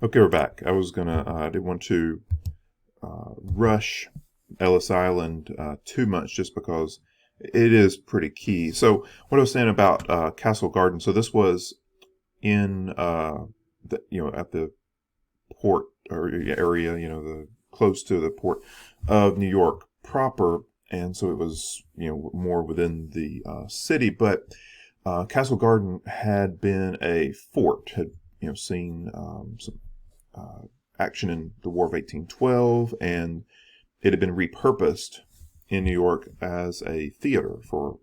Okay, we're back. I didn't want to rush Ellis Island too much just because it is pretty key. So, what I was saying about Castle Garden, so this was in, at the port or area, the close to the port of New York proper. And so it was, more within the city. But Castle Garden had been a fort, had, seen some uh, action in the War of 1812, and it had been repurposed in New York as a theater for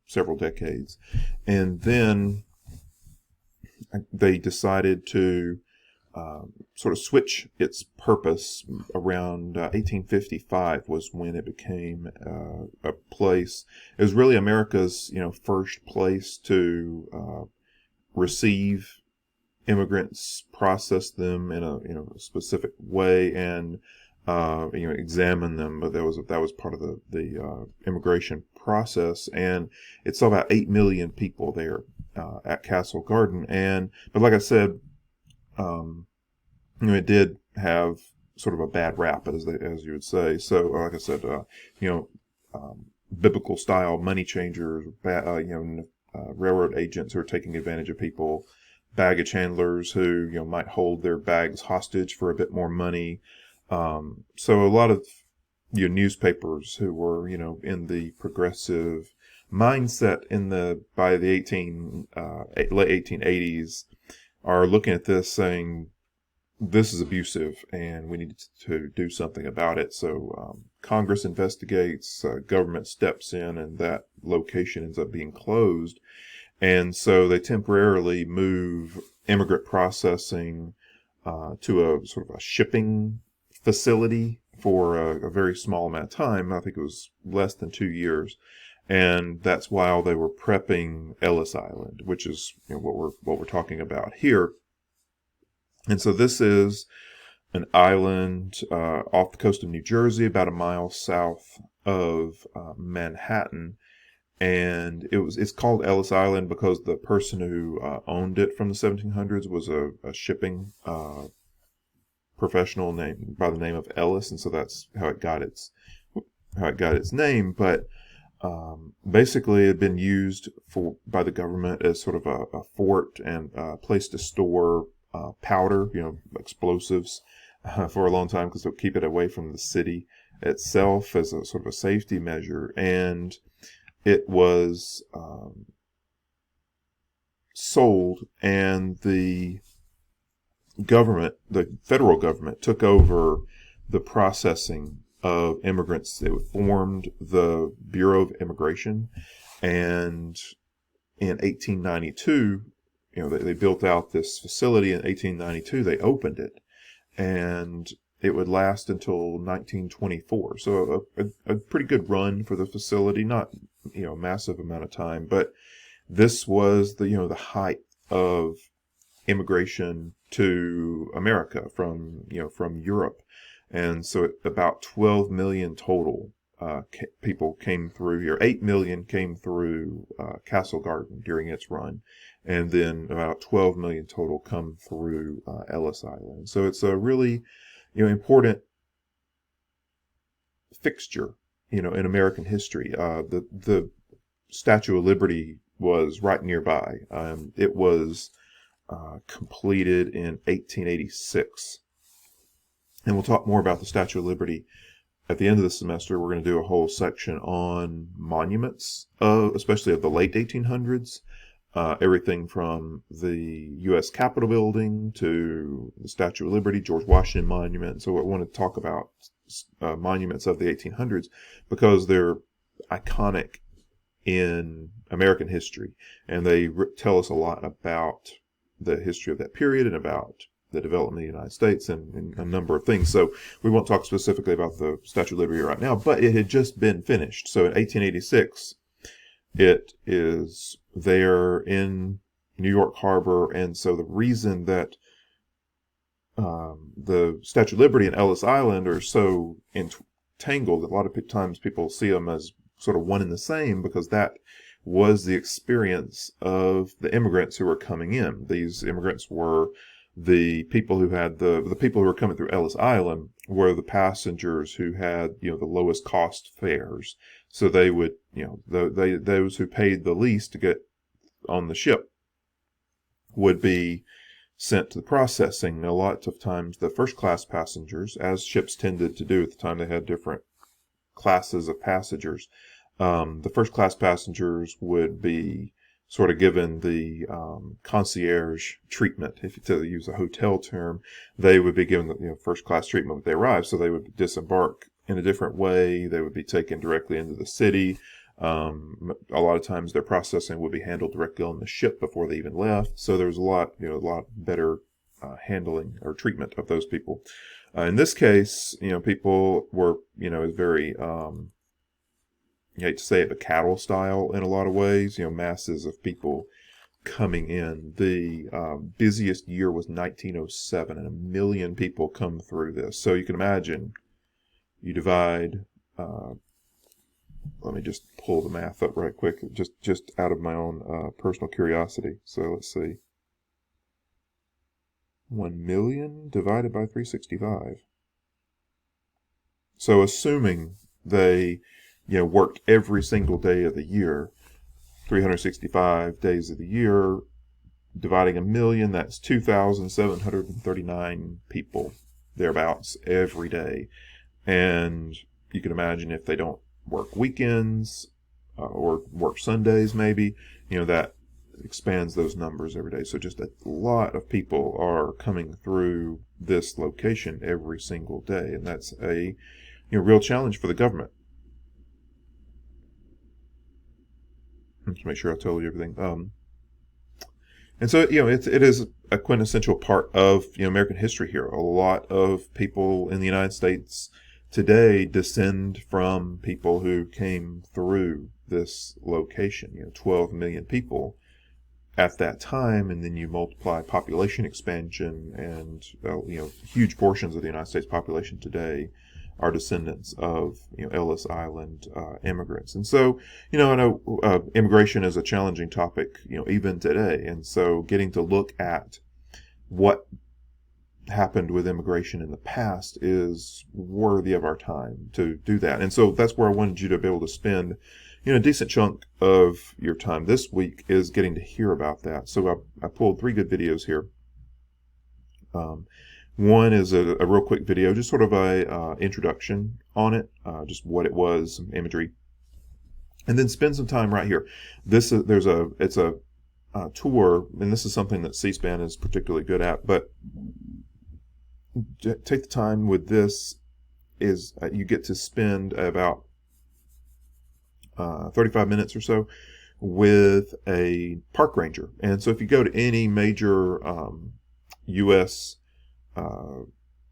several decades. And then they decided to sort of switch its purpose around 1855 was when it became a place. It was really America's, first place to receive immigrants, process them in a specific way, and examine them. But that was part of the immigration process, and it saw about 8 million people there at Castle Garden. And but like I said, um, it did have sort of a bad rap, as you would say. So like I said, you know. Biblical style money changers, railroad agents who are taking advantage of people, baggage handlers who might hold their bags hostage for a bit more money. So a lot of newspapers who were in the progressive mindset in the by the late 1880s are looking at this saying this is abusive and we need to do something about it. So Congress investigates, government steps in, and that location ends up being closed. And so they temporarily move immigrant processing to a sort of a shipping facility for a very small amount of time. I think it was less than 2 years. And that's while they were prepping Ellis Island, which is what we're talking about here. And so this is an island off the coast of New Jersey, about a mile south of Manhattan. And it's called Ellis Island because the person who owned it from the 1700s was a shipping professional named by the name of Ellis, and so that's how it got its name. But basically, it had been used by the government as sort of a fort and a place to store powder, explosives, for a long time because they'll keep it away from the city itself as a sort of a safety measure. And it was sold, and the federal government, took over the processing of immigrants. It formed the Bureau of Immigration, and in 1892, they built out this facility. In 1892, they opened it, and it would last until 1924. So a pretty good run for the facility, not a massive amount of time, but this was the height of immigration to America from Europe. And so about 12 million total people came through here. 8 million came through Castle Garden during its run, and then about 12 million total come through Ellis Island. So it's a really important fixture in American history. The Statue of Liberty was right nearby. It was completed in 1886. And we'll talk more about the Statue of Liberty at the end of the semester. We're going to do a whole section on monuments, especially of the late 1800s. Everything from the U.S. Capitol building to the Statue of Liberty, George Washington Monument. So I want to talk about monuments of the 1800s because they're iconic in American history, and they tell us a lot about the history of that period and about the development of the United States and a number of things. So we won't talk specifically about the Statue of Liberty right now, but it had just been finished. So in 1886, it is there in New York Harbor. And so the reason that the Statue of Liberty and Ellis Island are so entangled, a lot of times people see them as sort of one and the same, because that was the experience of the immigrants who were coming in. These immigrants were The people who had the people who were coming through Ellis Island were the passengers who had, you know, the lowest cost fares. So they would, you know, those who paid the least to get on the ship would be sent to the processing. A lot of times the first class passengers, as ships tended to do at the time, they had different classes of passengers. The first class passengers would be sort of given the concierge treatment, if to use a hotel term. They would be given the, you know, first class treatment when they arrived, so they would disembark in a different way. They would be taken directly into the city. A lot of times their processing would be handled directly on the ship before they even left. So there was a lot better handling or treatment of those people. In this case, you know, people were, you know, very, you hate to say it, but cattle style in a lot of ways, you know, masses of people coming in. The busiest year was 1907, and 1 million people come through this. So you can imagine, you divide, let me just pull the math up right quick, just out of my own personal curiosity. So let's see. 1 million divided by 365. So assuming they, you know, worked every single day of the year, 365 days of the year, dividing 1 million, that's 2,739 people, thereabouts, every day. And you can imagine if they don't work weekends or work Sundays maybe, you know, that expands those numbers every day. So just a lot of people are coming through this location every single day, and that's a, you know, real challenge for the government. Let's make sure I told you everything. And so, you know, it is a quintessential part of, you know, American history here. A lot of people in the United States today descend from people who came through this location. You know, 12 million people at that time, and then you multiply population expansion, and you know, huge portions of the United States population today are descendants of, you know, Ellis Island immigrants. And so, you know, I know immigration is a challenging topic, you know, even today. And so getting to look at what happened with immigration in the past is worthy of our time to do that. And so that's where I wanted you to be able to spend, you know, a decent chunk of your time this week is getting to hear about that. So I pulled 3 good videos here. One is a real quick video, just sort of a introduction on it, just what it was, some imagery, and then spend some time right here. It's a tour, and this is something that C-SPAN is particularly good at. But take the time with this. Is you get to spend about 35 minutes or so with a park ranger. And so if you go to any major U.S.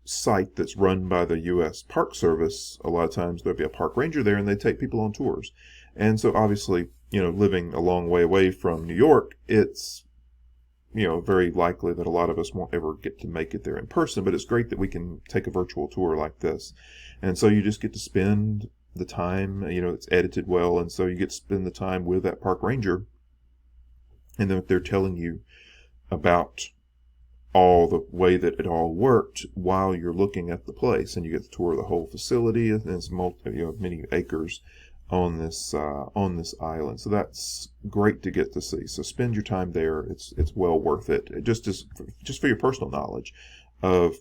Site that's run by the U.S. Park Service, a lot of times there'll be a park ranger there, and they take people on tours. And so obviously, you know, living a long way away from New York, it's, you know, very likely that a lot of us won't ever get to make it there in person, but it's great that we can take a virtual tour like this. And so you just get to spend the time, you know, it's edited well, and so you get to spend the time with that park ranger, and then they're telling you about all the way that it all worked while you're looking at the place, and you get to tour the whole facility, and it's many acres on this island. So that's great to get to see. So spend your time there. It's well worth it. Just for your personal knowledge of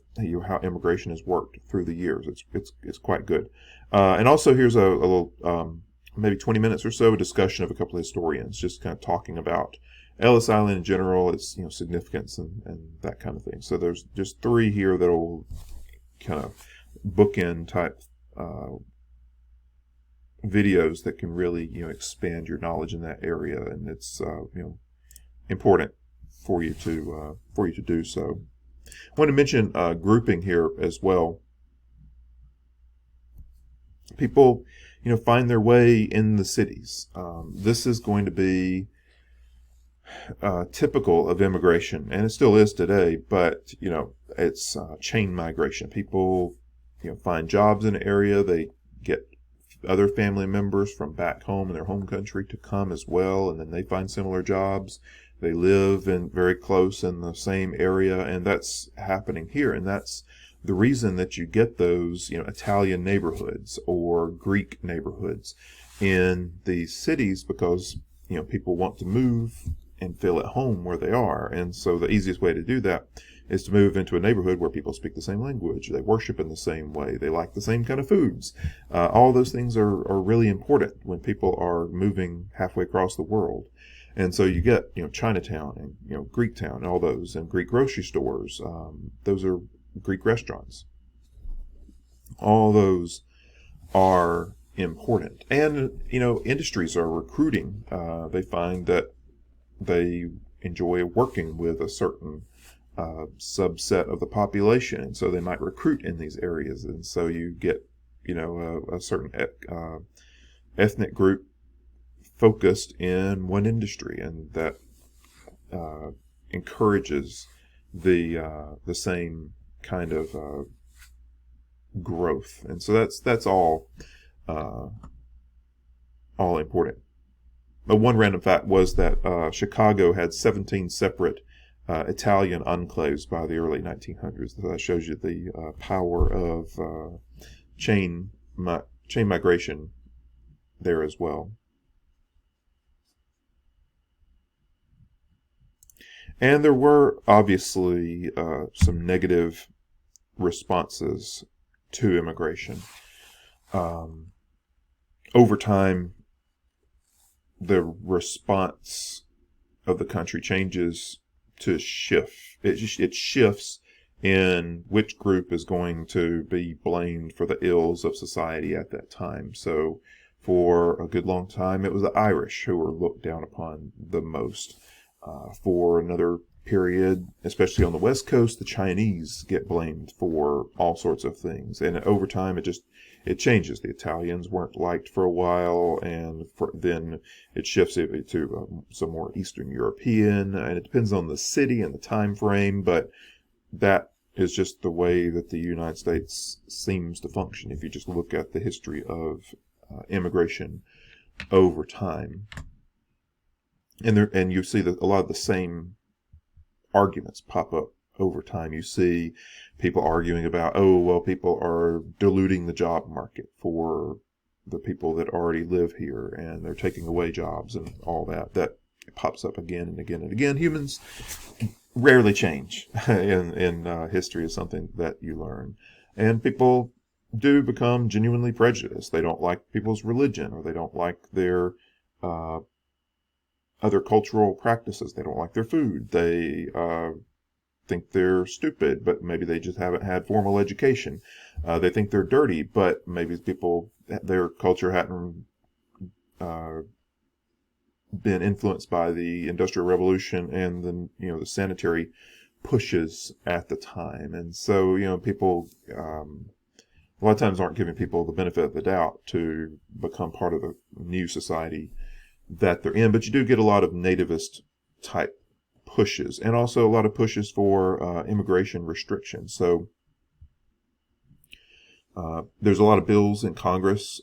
how immigration has worked through the years. It's quite good. And also here's a little maybe 20 minutes or so discussion of a couple of historians, just kind of talking about Ellis Island in general, its, you know, significance and that kind of thing. So there's just 3 here that'll kind of bookend type videos that can really, you know, expand your knowledge in that area, and it's you know, important for you to do so. I want to mention grouping here as well. People, you know, find their way in the cities. This is going to be typical of immigration, and it still is today, but, you know, it's chain migration. People, you know, find jobs in an area, they get other family members from back home in their home country to come as well, and then they find similar jobs. they live in very close in the same area, and that's happening here. And that's the reason that you get those, Italian neighborhoods or Greek neighborhoods in these cities, because, people want to move and feel at home where they are. And so the easiest way to do that is to move into a neighborhood where people speak the same language, they worship in the same way, they like the same kind of foods. All those things are really important when people are moving halfway across the world. And so you get, Chinatown and, Greek town, all those, and Greek grocery stores. Those are Greek restaurants. All those are important. And, industries are recruiting. They find that they enjoy working with a certain subset of the population, and so they might recruit in these areas. And so you get, a certain ethnic group focused in one industry, and that encourages the same kind of growth. And so that's all important. But one random fact was that Chicago had 17 separate Italian enclaves by the early 1900s. So that shows you the power of chain migration there as well. And there were obviously some negative responses to immigration. Over time, the response of the country changes to shift. It shifts in which group is going to be blamed for the ills of society at that time. So for a good long time, it was the Irish who were looked down upon the most. For another period, especially on the West Coast, the Chinese get blamed for all sorts of things. And over time, it changes. The Italians weren't liked for a while, and then it shifts to some more Eastern European, and it depends on the city and the time frame, but that is just the way that the United States seems to function if you just look at the history of immigration over time. And you see that a lot of the same arguments pop up over time. You see people arguing about, people are diluting the job market for the people that already live here, and they're taking away jobs and all that. That pops up again and again and again. Humans rarely change in history is something that you learn. And people do become genuinely prejudiced. They don't like people's religion, or they don't like their other cultural practices. They don't like their food. They think they're stupid, but maybe they just haven't had formal education. They think they're dirty, but maybe their culture hadn't been influenced by the Industrial Revolution and the sanitary pushes at the time. And so, people a lot of times aren't giving people the benefit of the doubt to become part of the new society that they're in. But you do get a lot of nativist type pushes, and also a lot of pushes for immigration restrictions. So there's a lot of bills in Congress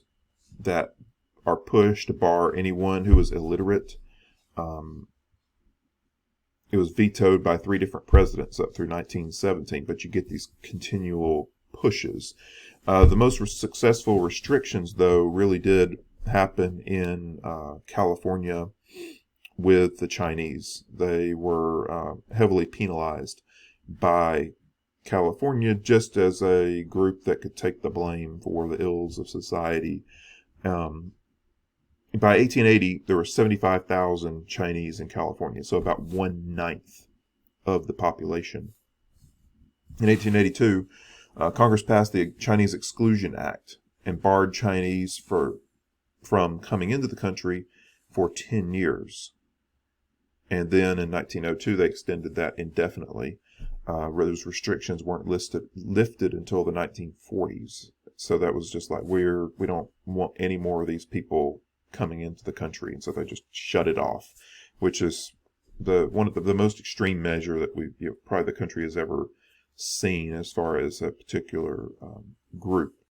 that are pushed to bar anyone who is illiterate. It was vetoed by 3 different presidents up through 1917, but you get these continual pushes. The most successful restrictions, though, really did happen in California with the Chinese. They were heavily penalized by California just as a group that could take the blame for the ills of society. By 1880, there were 75,000 Chinese in California, so about 1/9 of the population. In 1882, Congress passed the Chinese Exclusion Act and barred Chinese from coming into the country for 10 years. And then in 1902, they extended that indefinitely. Those restrictions weren't lifted until the 1940s. So that was just like, we don't want any more of these people coming into the country. And so they just shut it off, which is one of the most extreme measure that probably the country has ever seen as far as a particular group.